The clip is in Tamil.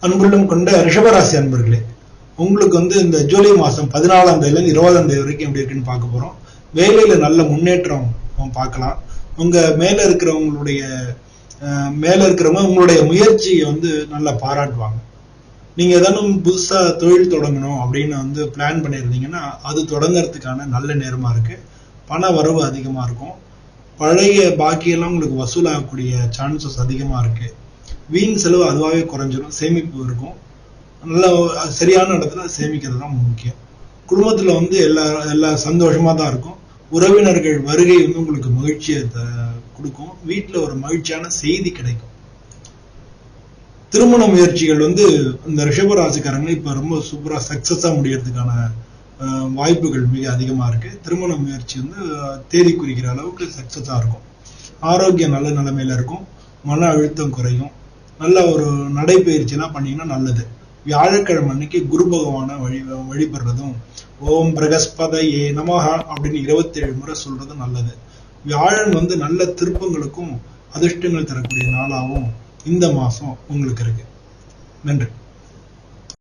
அன்புள்ளம் கொண்ட ரிஷபராசி அன்பர்களே, உங்களுக்கு இந்த ஜூலை மாசம் 14ஆம் தேதியிலிருந்து 20ஆம் தேதி வரைக்கும் எப்படி இருக்குன்னு பார்க்க போறோம். வேலையில நல்ல முன்னேற்றம் பார்க்கலாம். உங்க மேல இருக்கிறவங்க உங்களுடைய முயற்சியை நல்லா பாராட்டுவாங்க. நீங்க ஏதானும் புதுசா தொழில் தொடங்கணும் அப்படின்னு பிளான் பண்ணியிருந்தீங்கன்னா அது தொடங்கறதுக்கான நல்ல நேரமா இருக்கு. பண வரவு அதிகமா இருக்கும். பழைய பாக்கியெல்லாம் உங்களுக்கு வசூலாகக்கூடிய சான்சஸ் அதிகமா இருக்கு. வீண் செலவு அதுவாகவே குறைஞ்சிடும். சேமிப்பு இருக்கும். நல்ல சரியான இடத்துல சேமிக்கிறது தான் முக்கியம். குடும்பத்துல எல்லா சந்தோஷமா தான் இருக்கும். உறவினர்கள் வருகை உங்களுக்கு மகிழ்ச்சியை கொடுக்கும். வீட்டுல ஒரு மகிழ்ச்சியான செய்தி கிடைக்கும். திருமண முயற்சிகள் இந்த ரிஷபராசிக்காரங்க இப்ப ரொம்ப சூப்பரா சக்சஸா முடியறதுக்கான வாய்ப்புகள் மிக அதிகமா இருக்கு. திருமண முயற்சி தேதி குறிக்கிற அளவுக்கு சக்சஸா இருக்கும். ஆரோக்கியம் நல்ல நிலைமையில இருக்கும். மன அழுத்தம் குறையும். நல்ல ஒரு நடைபயிற்சிலாம் பண்ணீங்கன்னா நல்லது. வியாழக்கிழமை அன்னைக்கு குரு பகவான வழிபடுறதும் ஓம் பிரகஸ்பதயே நமஹா அப்படின்னு 27 முறை சொல்றதும் நல்லது. வியாழன் நல்ல திருப்பங்களுக்கும் அதிர்ஷ்டங்கள் தரக்கூடிய நாளாகவும் இந்த மாசம் உங்களுக்கு இருக்கு. நன்றி.